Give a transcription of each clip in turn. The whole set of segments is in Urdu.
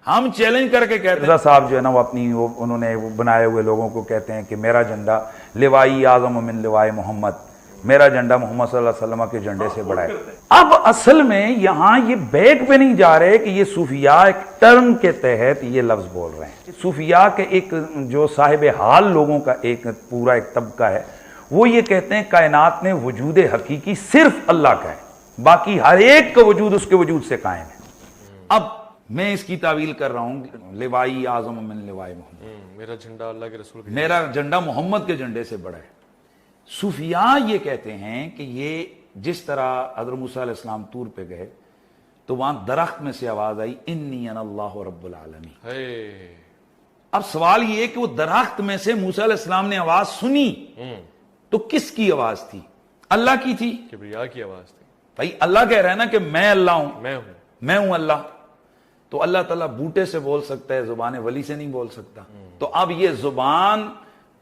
ہم چیلنج کر کے کہتے ہیں، مرزا صاحب جو ہے نا وہ اپنی انہوں نے بنائے ہوئے لوگوں کو کہتے ہیں کہ میرا جھنڈا لوائی اعظم من لوائے محمد، میرا جھنڈا محمد صلی اللہ علیہ وسلم کے جھنڈے سے بڑا ہے۔ اب اصل میں یہاں یہ بیک پہ نہیں جا رہے کہ یہ صوفیاء ایک ٹرم کے تحت یہ لفظ بول رہے ہیں۔ صوفیاء کے ایک جو صاحب حال لوگوں کا ایک پورا ایک طبقہ ہے، وہ یہ کہتے ہیں کائنات میں وجود حقیقی صرف اللہ کا ہے، باقی ہر ایک کا وجود اس کے وجود سے قائم ہے۔ اب میں اس کی تعویل کر رہا ہوں، لوائی اعظم من لوائے محمد، میرا جھنڈا اللہ کے رسول کے، میرا جھنڈا محمد کے جھنڈے سے بڑا ہے۔ صوفیاء یہ کہتے ہیں کہ یہ جس طرح حضرت موسیٰ علیہ السلام طور پہ گئے تو وہاں درخت میں سے آواز آئی انی انا اللہ رب العالمین۔ اب سوال یہ ہے کہ وہ درخت میں سے موسیٰ علیہ السلام نے آواز سنی تو کس کی آواز تھی؟ اللہ کی تھی؟ کبریا کی آواز تھی۔ بھائی اللہ کہہ رہا ہے نا کہ میں اللہ ہوں، میں ہوں اللہ، تو اللہ تعالیٰ بوٹے سے بول سکتا ہے، زبان ولی سے نہیں بول سکتا۔ تو اب یہ زبان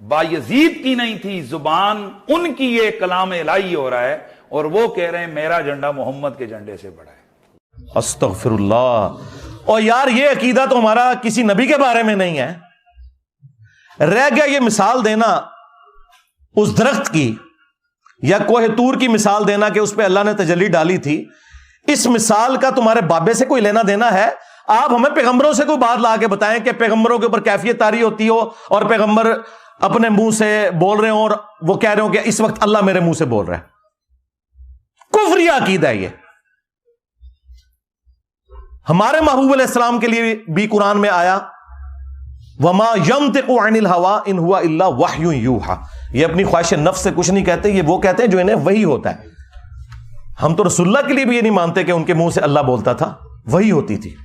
بایزید کی نہیں تھی، زبان ان کی، یہ کلام الہی ہو رہا ہے اور وہ کہہ رہے ہیں میرا جھنڈا محمد کے جھنڈے سے بڑا ہے۔ استغفر اللہ۔ اور یار یہ عقیدہ تو ہمارا کسی نبی کے بارے میں نہیں ہے، رہ گیا یہ مثال دینا اس درخت کی یا کوہ طور کی مثال دینا کہ اس پہ اللہ نے تجلی ڈالی تھی۔ اس مثال کا تمہارے بابے سے کوئی لینا دینا ہے؟ آپ ہمیں پیغمبروں سے کوئی بات لا کے بتائیں کہ پیغمبروں کے اوپر کیفیت طاری ہوتی ہو اور پیغمبر اپنے منہ سے بول رہے ہوں اور وہ کہہ رہے ہوں کہ اس وقت اللہ میرے منہ سے بول رہا ہے۔ کفری عقیدہ ہے یہ۔ ہمارے محبوب علیہ السلام کے لیے بھی قرآن میں آیا وَمَا يَنطِقُ عَنِ الْهَوَىٰ إِنْ هُوَ إِلَّا وَحْيٌ يُوحَىٰ، یہ اپنی خواہش نفس سے کچھ نہیں کہتے، یہ وہ کہتے ہیں جو انہیں وحی ہوتا ہے۔ ہم تو رسول اللہ کے لیے بھی یہ نہیں مانتے کہ ان کے منہ سے اللہ بولتا تھا، وحی ہوتی تھی۔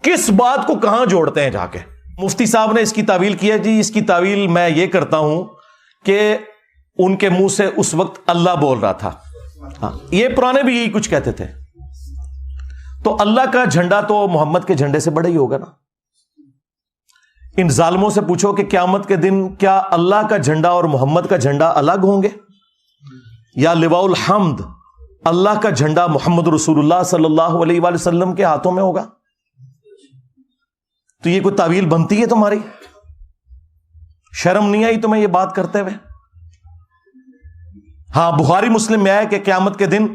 کس بات کو کہاں جوڑتے ہیں جا کے؟ مفتی صاحب نے اس کی تعویل کی ہے، جی اس کی تعویل میں یہ کرتا ہوں کہ ان کے منہ سے اس وقت اللہ بول رہا تھا۔ یہ پرانے بھی یہی کچھ کہتے تھے، تو اللہ کا جھنڈا تو محمد کے جھنڈے سے بڑا ہی ہوگا نا۔ ان ظالموں سے پوچھو کہ قیامت کے دن کیا اللہ کا جھنڈا اور محمد کا جھنڈا الگ ہوں گے، یا لواء الحمد اللہ کا جھنڈا محمد رسول اللہ صلی اللہ علیہ وآلہ وسلم کے ہاتھوں میں ہوگا؟ تو یہ کوئی تعویل بنتی ہے تمہاری؟ شرم نہیں آئی تمہیں یہ بات کرتے ہوئے؟ ہاں بخاری مسلم میں ہے کہ قیامت کے دن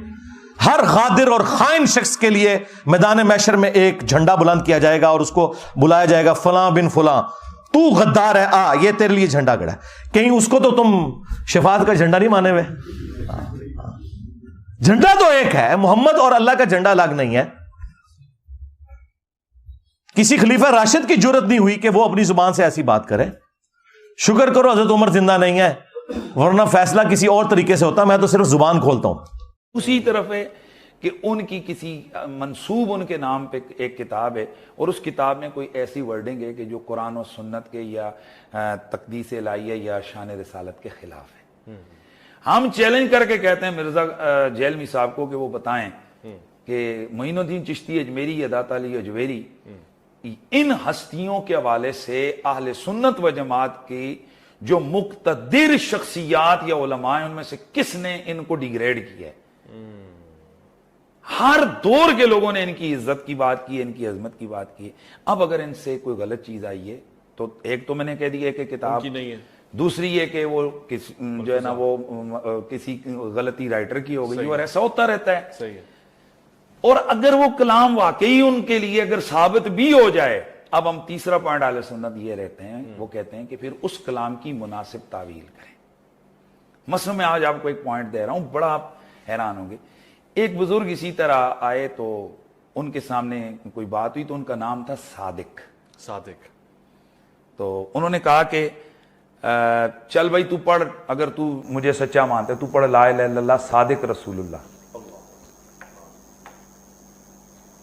ہر غادر اور خائن شخص کے لیے میدان محشر میں ایک جھنڈا بلند کیا جائے گا اور اس کو بلایا جائے گا فلاں بن فلاں، تو غدار ہے، آ یہ تیرے لیے جھنڈا گڑا ہے۔ کہیں اس کو تو تم شفاعت کا جھنڈا نہیں مانے ہوئے؟ جھنڈا تو ایک ہے، محمد اور اللہ کا جھنڈا الگ نہیں ہے۔ کسی خلیفہ راشد کی جرت نہیں ہوئی کہ وہ اپنی زبان سے ایسی بات کرے۔ شکر کرو حضرت عمر زندہ نہیں ہے، ورنہ فیصلہ کسی اور طریقے سے ہوتا، میں تو صرف زبان کھولتا ہوں۔ اسی طرف ہے کہ ان کی کسی منسوب ان کے نام پہ ایک کتاب ہے اور اس کتاب میں کوئی ایسی ورڈنگ ہے کہ جو قرآن و سنت کے یا تقدیس الہیہ یا شان رسالت کے خلاف ہے۔ ہم چیلنج کر کے کہتے ہیں مرزا جیلمی صاحب کو کہ وہ بتائیں کہ معین الدین چشتی اجمیری یا داتا علی اجویری ان ہستیوں کے حوالے سے اہل سنت و جماعت کی جو مقتدر شخصیات یا علماء ہیں ان میں سے کس نے ان کو ڈیگریڈ کیا ہے۔ ہر دور کے لوگوں نے ان کی عزت کی بات کی، ان کی عظمت کی بات کی۔ اب اگر ان سے کوئی غلط چیز آئی ہے تو ایک تو میں نے کہہ دیا کہ کتاب کی نہیں ہے، دوسری یہ کہ وہ جو ہے نا وہ کسی غلطی رائٹر کی ہو گئی، اور ایسا ہوتا رہتا ہے۔ صحیح ہے۔ اور اگر وہ کلام واقعی ان کے لیے اگر ثابت بھی ہو جائے، اب ہم تیسرا پوائنٹ اہل سنت یہ رہتے ہیں، وہ کہتے ہیں کہ پھر اس کلام کی مناسب تعویل کریں۔ مثلا میں آج آپ کو ایک پوائنٹ دے رہا ہوں، بڑا آپ حیران ہوں گے۔ ایک بزرگ اسی طرح آئے تو ان کے سامنے کوئی بات ہوئی تو ان کا نام تھا صادق۔ تو انہوں نے کہا کہ چل بھائی تو پڑھ، اگر تو مجھے سچا مانتے تو پڑھ لا الہ الا اللہ صادق رسول اللہ۔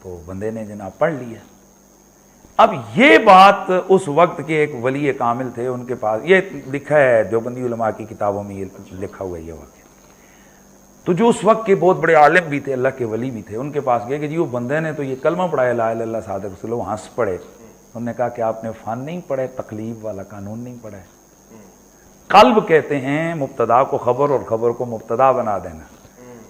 تو بندے نے جناب پڑھ لیا۔ اب یہ بات اس وقت کے ایک ولی کامل تھے، ان کے پاس یہ لکھا ہے دیوبندی علماء کی کتابوں میں، یہ لکھا ہوا ہے یہ واقعہ۔ تو جو اس وقت کے بہت بڑے عالم بھی تھے، اللہ کے ولی بھی تھے، ان کے پاس گئے کہ جی وہ بندے نے تو یہ کلمہ پڑھا ہے لا الہ الا اللہ صادق رسول اللہ، ہنس پڑے۔ انہوں نے کہا کہ آپ نے فن نہیں پڑھا ہے، تقلیب والا قانون نہیں پڑھا ہے۔ قلب کہتے ہیں مبتدا کو خبر اور خبر کو مبتدا بنا دینا۔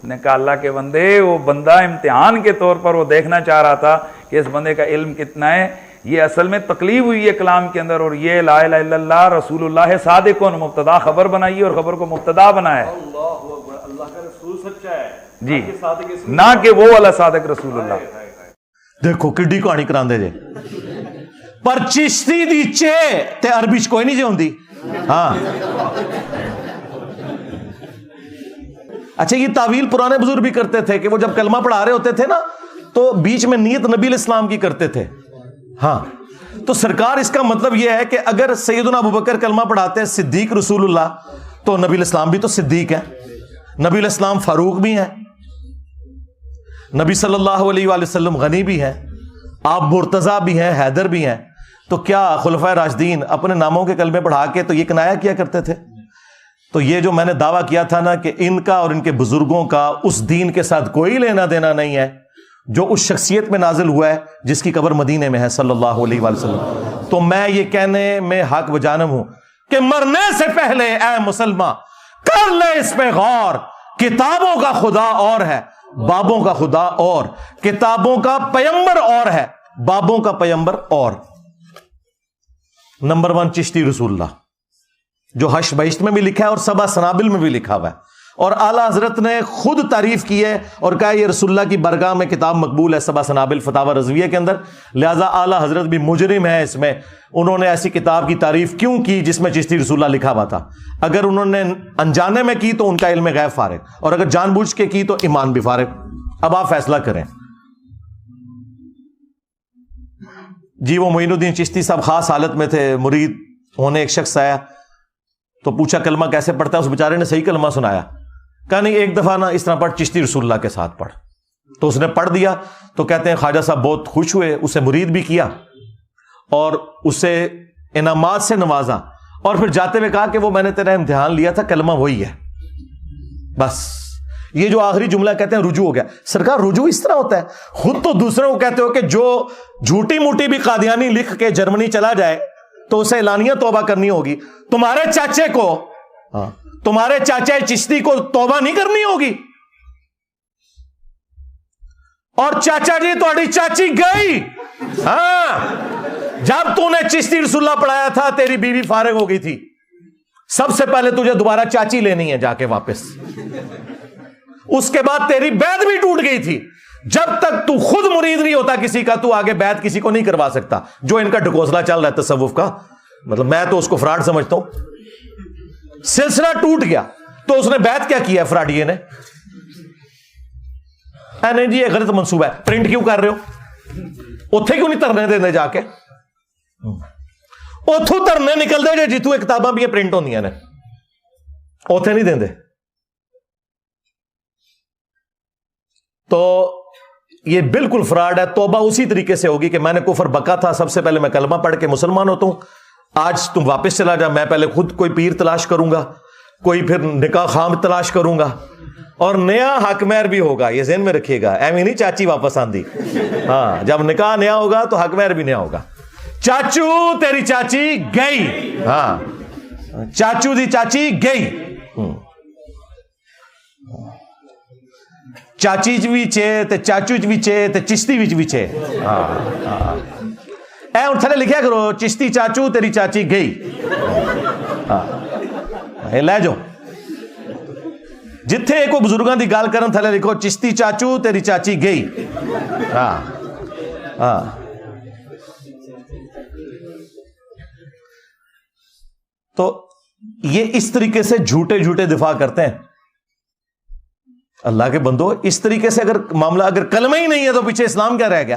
نے کہا اللہ کے بندے وہ بندہ امتحان کے طور پر وہ دیکھنا چاہ رہا تھا کہ اس بندے کا علم کتنا ہے. یہ اصل میں تقلیب ہوئی ہے کلام کے اندر, اور یہ لا الہ الا اللہ رسول اللہ صادقون مبتدا خبر بنائی اور خبر کو مبتدا بنایا ہے. اللہ کا رسول سچا ہے جی, نہ کہ وہ والا صادق رسول اللہ. دیکھو کڈی کہانی کراندے جے, پر چشتی دی چے تے عربی چ کوئی نہیں جے ہوندی. ہاں اچھا, یہ تعویل پرانے بزرگ بھی کرتے تھے کہ وہ جب کلمہ پڑھا رہے ہوتے تھے نا تو بیچ میں نیت نبی علیہ السلام کی کرتے تھے. ہاں تو سرکار اس کا مطلب یہ ہے کہ اگر سیدنا ابوبکر کلمہ پڑھاتے ہیں صدیق رسول اللہ, تو نبی علیہ السلام بھی تو صدیق ہیں, نبی علیہ السلام فاروق بھی ہیں, نبی صلی اللہ علیہ وآلہ وسلم غنی بھی ہیں, آپ مرتضیٰ بھی ہیں, حیدر بھی ہیں. تو کیا خلفائے راشدین اپنے ناموں کے کلمے پڑھا کے تو یہ کنایا کیا کرتے تھے؟ تو یہ جو میں نے دعویٰ کیا تھا نا کہ ان کا اور ان کے بزرگوں کا اس دین کے ساتھ کوئی لینا دینا نہیں ہے جو اس شخصیت میں نازل ہوا ہے جس کی قبر مدینے میں ہے صلی اللہ علیہ وآلہ وسلم. تو میں یہ کہنے میں حق بجانب ہوں کہ مرنے سے پہلے اے مسلمان کر لے اس پہ غور, کتابوں کا خدا اور ہے, بابوں کا خدا اور, کتابوں کا پیمبر اور ہے, بابوں کا پیمبر اور. نمبر 1 چشتی رسول اللہ, جو حشر بہشت میں بھی لکھا ہے اور سبع سنابل میں بھی لکھا ہوا ہے, اور اعلیٰ حضرت نے خود تعریف کی ہے اور کہا یہ رسول اللہ کی برگاہ میں کتاب مقبول ہے سبع سنابل فتاوی رضویہ کے اندر, لہذا اعلیٰ حضرت بھی مجرم ہے اس میں. انہوں نے ایسی کتاب کی تعریف کیوں کی جس میں چشتی رسول اللہ لکھا ہوا تھا؟ اگر انہوں نے انجانے میں کی تو ان کا علم غیب فارغ, اور اگر جان بوجھ کے کی تو ایمان بھی فارغ. اب آپ فیصلہ کریں. جی وہ معین الدین چشتی صاحب خاص حالت میں تھے, مرید ہونے ایک شخص آیا تو پوچھا کلمہ کیسے پڑھتا ہے؟ اس بیچارے نے صحیح کلمہ سنایا, کہا نہیں ایک دفعہ نا اس طرح پڑھ, چشتی رسول اللہ کے ساتھ پڑھ. تو اس نے پڑھ دیا تو کہتے ہیں خواجہ صاحب بہت خوش ہوئے, اسے مرید بھی کیا اور اسے انعامات سے نوازا, اور پھر جاتے ہوئے کہا کہ وہ میں نے تیرا امتحان لیا تھا, کلمہ وہی ہے بس. یہ جو آخری جملہ کہتے ہیں رجوع ہو گیا. سرکار رجوع اس طرح ہوتا ہے؟ خود تو دوسروں کو کہتے ہو کہ جو جھوٹی موٹی بھی قادیانی لکھ کے جرمنی چلا جائے تو اسے اعلانیہ توبہ کرنی ہوگی, تمہارے چاچے کو, تمہارے چاچا چشتی کو توبہ نہیں کرنی ہوگی؟ اور چاچا جی تھوڑی چاچی گئی, ہاں جب تو نے چشتی رسول اللہ پڑھایا تھا تیری بیوی فارغ ہو گئی تھی, سب سے پہلے تجھے دوبارہ چاچی لینی ہے جا کے واپس, اس کے بعد تیری بیعت بھی ٹوٹ گئی تھی. جب تک تو خود مرید نہیں ہوتا کسی کا تو آگے بیعت کسی کو نہیں کروا سکتا. جو ان کا ڈھکوسلا چل رہا ہے تصوف کا, مطلب میں تو اس کو فراڈ سمجھتا ہوں. سلسلہ ٹوٹ گیا تو اس نے بیعت کیا کیا فراڈیے نے؟ نہیں جی یہ غلط منصوبہ ہے, پرنٹ کیوں کر رہے ہو؟ اتھے کیوں نہیں ترنے دے جا کے؟ اتھو ترنے نکل دے جی جتوں کتاباں بھی پرنٹ ہوندیاں نے, اتھے نہیں دیں دے. تو یہ بالکل فراڈ ہے. توبہ اسی طریقے سے ہوگی کہ میں نے کفر بکا تھا, سب سے پہلے میں کلمہ پڑھ کے مسلمان ہوتا ہوں, آج تم واپس چلا جا, میں پہلے خود کوئی پیر تلاش کروں گا, کوئی پھر نکاح خام تلاش کروں گا, اور نیا حق مہر بھی ہوگا. یہ ذہن میں رکھیے گا, ایویں نہیں چاچی واپس آندی. ہاں جب نکاح نیا ہوگا تو حق مہر بھی نیا ہوگا. چاچو تیری چاچی گئی, ہاں چاچو دی چاچی گئی, چاچی بھی چے تے چاچو بھی چے تے چشتی بھی چے. اے ہن تھلے لکھیا کرو چشتی چاچو تیری چاچی گئی, اے لے جاؤ جتھے کوئی بزرگاں دی گل کرن تھلے لکھو چشتی چاچو تیری چاچی گئی. ہاں ہاں تو یہ اس طریقے سے جھوٹے جھوٹے دفاع کرتے ہیں. اللہ کے بندو اس طریقے سے اگر معاملہ, اگر کلمہ ہی نہیں ہے تو پیچھے اسلام کیا رہ گیا؟